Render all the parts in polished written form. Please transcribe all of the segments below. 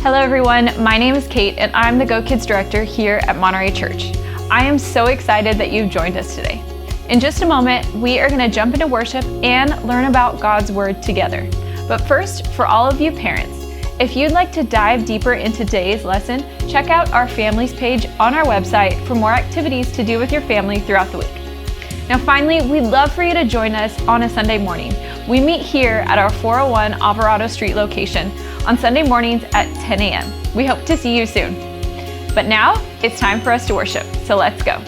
Hello everyone, my name is Kate and I'm the GoKids director here at Monterey Church. I am so excited that you've joined us today. In just a moment, we are going to jump into worship and learn about God's Word together. But first, for all of you parents, if you'd like to dive deeper into today's lesson, check out our families page on our website for more activities to do with your family throughout the week. Now finally, we'd love for you to join us on a Sunday morning. We meet here at our 401 Alvarado Street location on Sunday mornings at 10 a.m. We hope to see you soon. But now, it's time for us to worship, so let's go.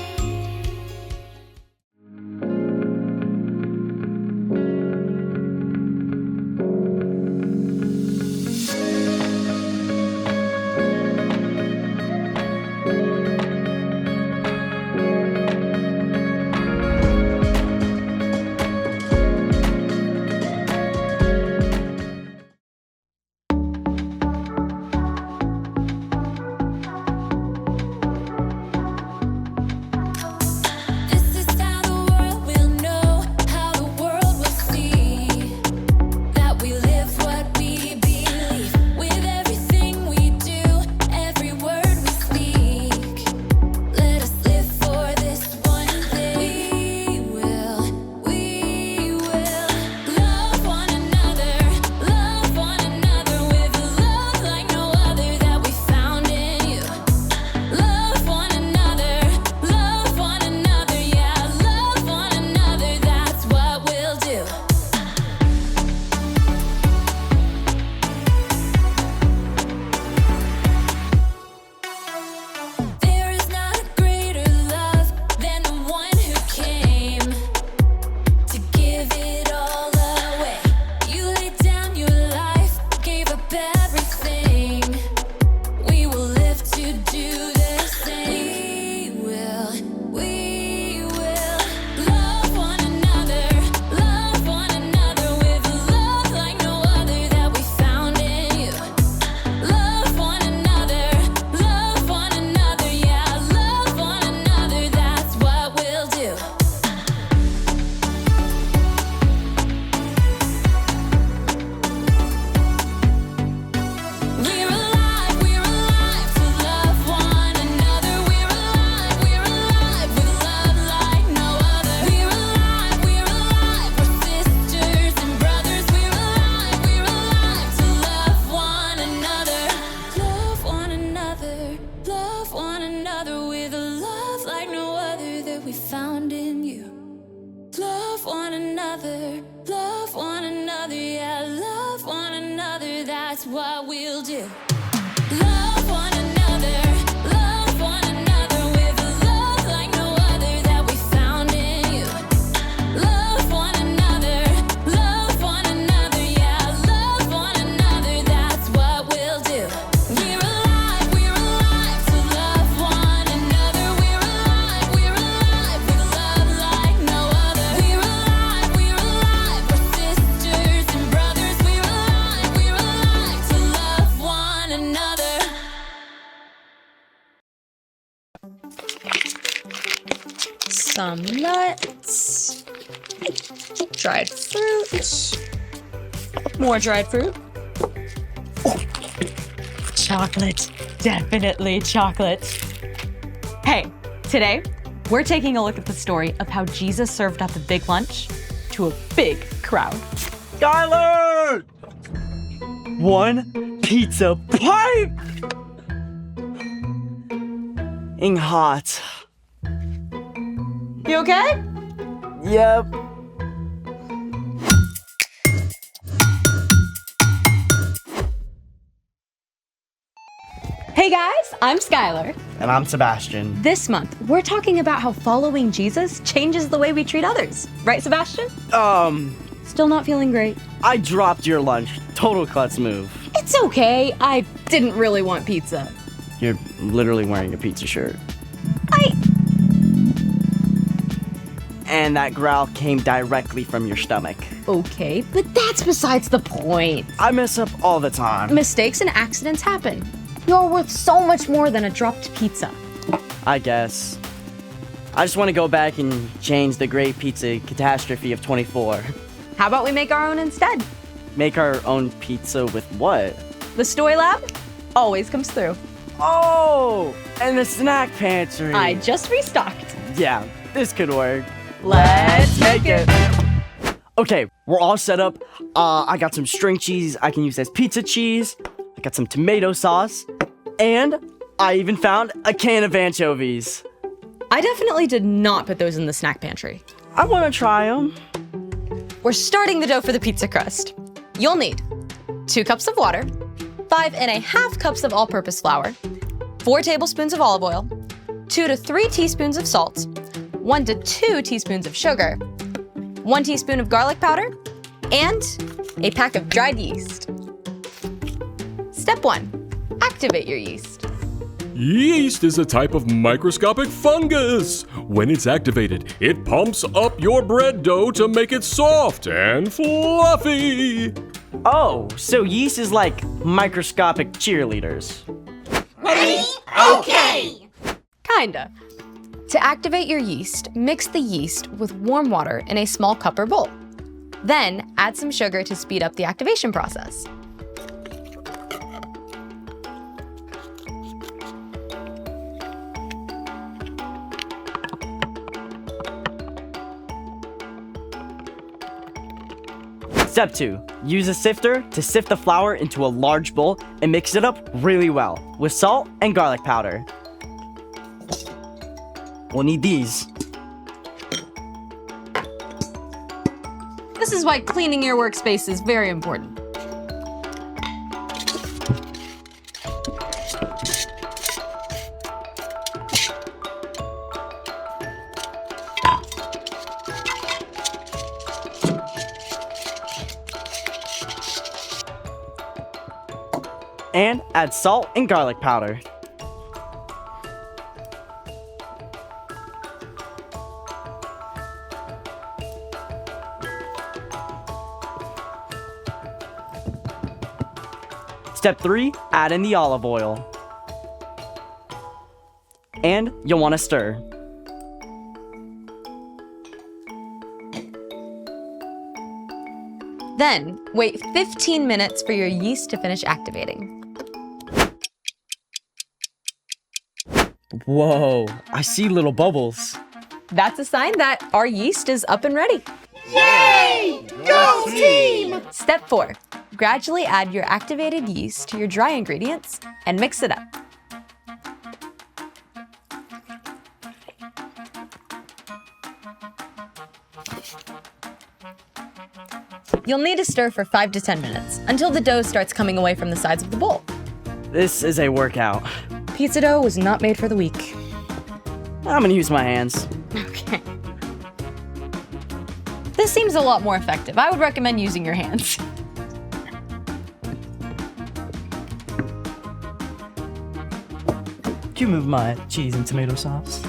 Some nuts, dried fruit, more dried fruit, chocolate, definitely chocolate. Hey, today we're taking a look at the story of how Jesus served up a big lunch to a big crowd. Skylar! One pizza pipe! Ing hot. You okay? Yep. Hey guys, I'm Skylar. And I'm Sebastian. This month, we're talking about how following Jesus changes the way we treat others. Right, Sebastian? Still not feeling great? I dropped your lunch. Total klutz move. It's okay. I didn't really want pizza. You're literally wearing a pizza shirt. And that growl came directly from your stomach. Okay, but that's besides the point. I mess up all the time. Mistakes and accidents happen. You're worth so much more than a dropped pizza. I guess. I just want to go back and change the great pizza catastrophe of 24. How about we make our own instead? Make our own pizza with what? The Stoy Lab? always comes through. Oh, and the snack pantry. I just restocked. Yeah, this could work. Let's make it. Okay, we're all set up. I got some string cheese I can use as pizza cheese. I got some tomato sauce. And I even found a can of anchovies. I definitely did not put those in the snack pantry. I want to try them. We're starting the dough for the pizza crust. You'll need 2 cups of water, 5½ cups of all-purpose flour, 4 tablespoons of olive oil, 2 to 3 teaspoons of salt, 1 to 2 teaspoons of sugar, 1 teaspoon of garlic powder, and a pack of dried yeast. Step 1, activate your yeast. Yeast is a type of microscopic fungus. When it's activated, it pumps up your bread dough to make it soft and fluffy. Oh, so yeast is like microscopic cheerleaders. Ready? Okay! Kinda. To activate your yeast, mix the yeast with warm water in a small cup or bowl. Then add some sugar to speed up the activation process. Step 2, use a sifter to sift the flour into a large bowl and mix it up really well with salt and garlic powder. We'll need these. This is why cleaning your workspace is very important. And add salt and garlic powder. Step 3, add in the olive oil. And you'll want to stir. Then, wait 15 minutes for your yeast to finish activating. Whoa, I see little bubbles. That's a sign that our yeast is up and ready. Yay! Go team! Step 4, gradually add your activated yeast to your dry ingredients and mix it up. You'll need to stir for 5 to 10 minutes until the dough starts coming away from the sides of the bowl. This is a workout. Pizza dough was not made for the weak. I'm gonna use my hands. Okay. This seems a lot more effective. I would recommend using your hands. Could you move my cheese and tomato sauce?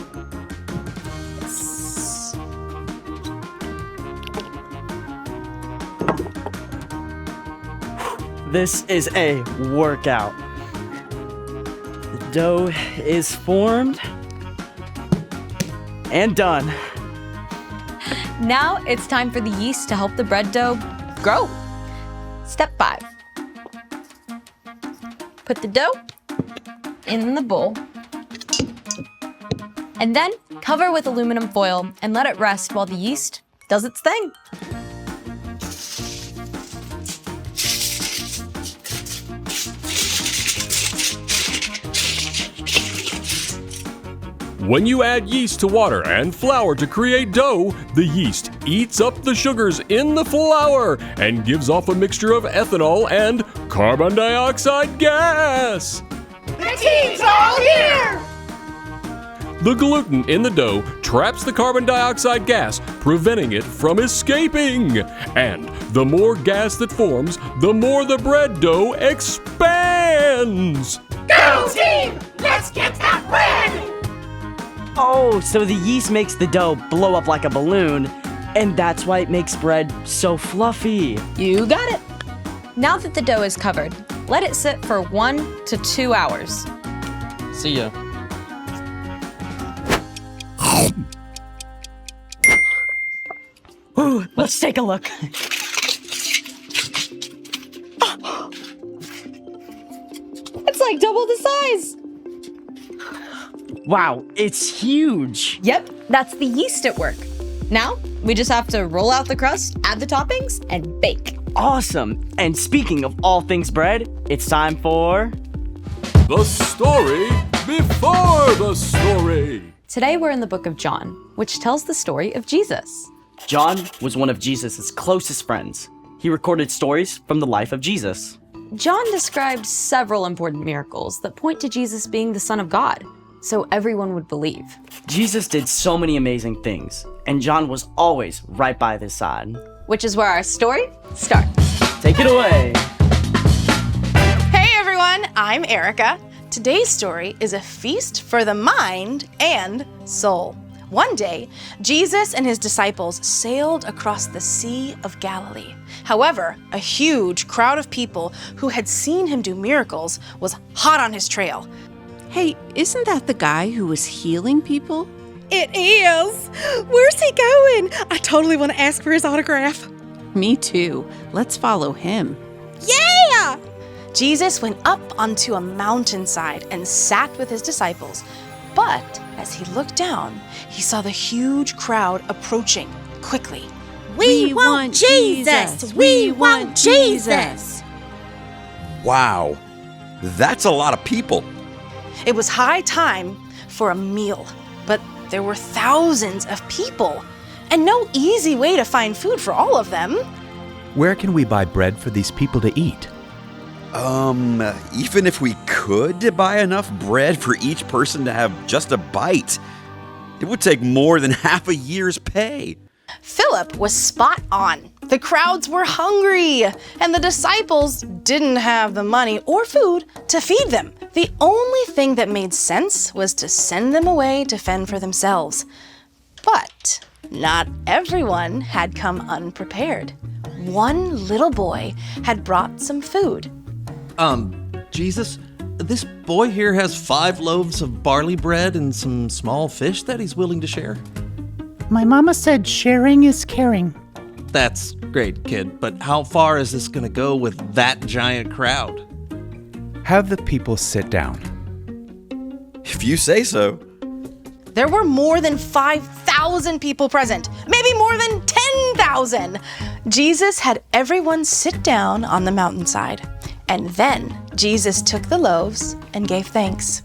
This is a workout. The dough is formed and done. Now it's time for the yeast to help the bread dough grow. Step 5. Put the dough in the bowl and then cover with aluminum foil and let it rest while the yeast does its thing. When you add yeast to water and flour to create dough, the yeast eats up the sugars in the flour and gives off a mixture of ethanol and carbon dioxide gas. The team's all here! The gluten in the dough traps the carbon dioxide gas, preventing it from escaping. And the more gas that forms, the more the bread dough expands. Go team! Let's get that bread! Oh, so the yeast makes the dough blow up like a balloon, and that's why it makes bread so fluffy. You got it. Now that the dough is covered, let it sit for 1 to 2 hours. See ya. Ooh, let's take a look. It's like double the size. Wow, it's huge. Yep, that's the yeast at work. Now, we just have to roll out the crust, add the toppings, and bake. Awesome. And speaking of all things bread, it's time for... The story before the story. Today we're in the book of John, which tells the story of Jesus. John was one of Jesus' closest friends. He recorded stories from the life of Jesus. John described several important miracles that point to Jesus being the Son of God, so everyone would believe. Jesus did so many amazing things, and John was always right by his side. Which is where our story starts. Take it away. Hey everyone, I'm Erica. Today's story is a feast for the mind and soul. One day, Jesus and his disciples sailed across the Sea of Galilee. However, a huge crowd of people who had seen him do miracles was hot on his trail. Hey, isn't that the guy who was healing people? It is! Where's he going? I totally want to ask for his autograph. Me too. Let's follow him. Yeah! Jesus went up onto a mountainside and sat with his disciples. But as he looked down, he saw the huge crowd approaching quickly. We want Jesus! We want Jesus! Wow, that's a lot of people. It was high time for a meal, but there were thousands of people and no easy way to find food for all of them. Where can we buy bread for these people to eat? Even if we could buy enough bread for each person to have just a bite, it would take more than half a year's pay. Philip was spot on. The crowds were hungry, and the disciples didn't have the money or food to feed them. The only thing that made sense was to send them away to fend for themselves. But not everyone had come unprepared. One little boy had brought some food. Jesus, this boy here has 5 loaves of barley bread and some small fish that he's willing to share. My mama said sharing is caring. That's great, kid, but how far is this gonna go with that giant crowd? Have the people sit down. If you say so. There were more than 5,000 people present, maybe more than 10,000. Jesus had everyone sit down on the mountainside, and then Jesus took the loaves and gave thanks.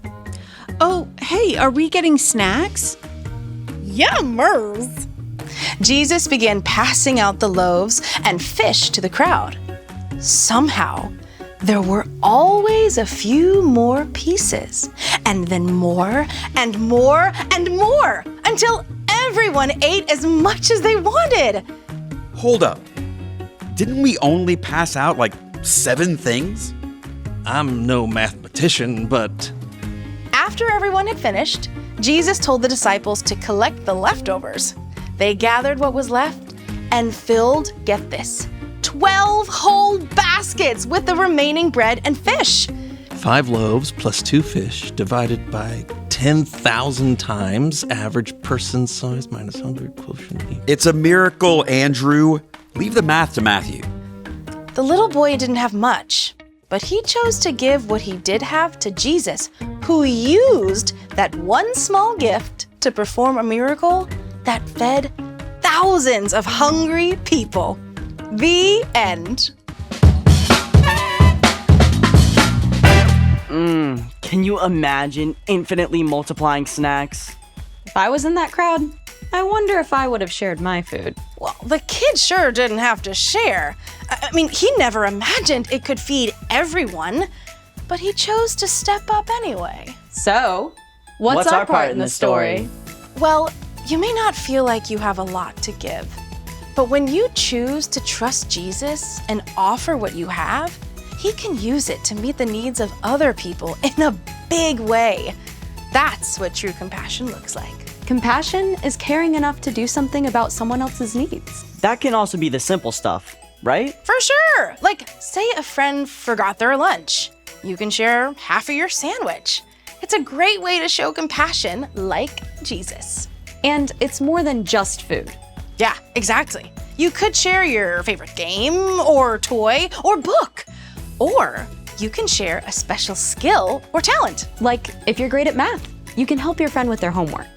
Oh, hey, are we getting snacks? Yummers! Jesus began passing out the loaves and fish to the crowd. Somehow, there were always a few more pieces, and then more and more and more, until everyone ate as much as they wanted. Hold up. Didn't we only pass out like 7 things? I'm no mathematician, but... After everyone had finished, Jesus told the disciples to collect the leftovers. They gathered what was left and filled, get this, 12 whole baskets with the remaining bread and fish. 5 loaves plus 2 fish divided by 10,000 times average person size minus hunger quotient. It's a miracle, Andrew. Leave the math to Matthew. The little boy didn't have much, but he chose to give what he did have to Jesus, who used that one small gift to perform a miracle that fed thousands of hungry people. The end. Can you imagine infinitely multiplying snacks? If I was in that crowd, I wonder if I would have shared my food. Well, the kid sure didn't have to share. I mean, he never imagined it could feed everyone, but he chose to step up anyway. So, what's our part in the story? Well, you may not feel like you have a lot to give, but when you choose to trust Jesus and offer what you have, he can use it to meet the needs of other people in a big way. That's what true compassion looks like. Compassion is caring enough to do something about someone else's needs. That can also be the simple stuff, right? For sure! Like, say a friend forgot their lunch. You can share half of your sandwich. It's a great way to show compassion like Jesus. And it's more than just food. Yeah, exactly. You could share your favorite game or toy or book. Or you can share a special skill or talent. Like if you're great at math, you can help your friend with their homework.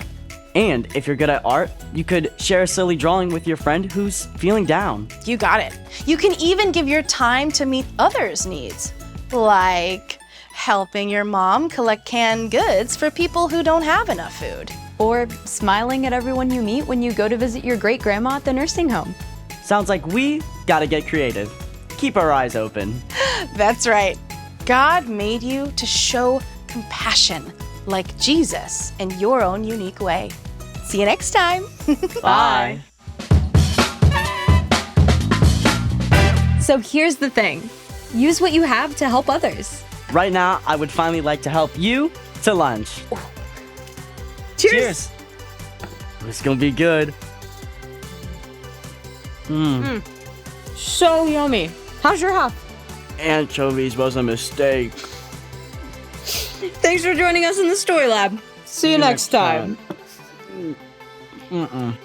And if you're good at art, you could share a silly drawing with your friend who's feeling down. You got it. You can even give your time to meet others' needs, like helping your mom collect canned goods for people who don't have enough food. Or smiling at everyone you meet when you go to visit your great-grandma at the nursing home. Sounds like we gotta get creative. Keep our eyes open. That's right. God made you to show compassion like Jesus in your own unique way. See you next time. Bye. So here's the thing. Use what you have to help others. Right now, I would finally like to help you to lunch. Cheers! It's gonna be good. So yummy. How's your half? Anchovies was a mistake. Thanks for joining us in the Story Lab. See you next time. Mm-mm.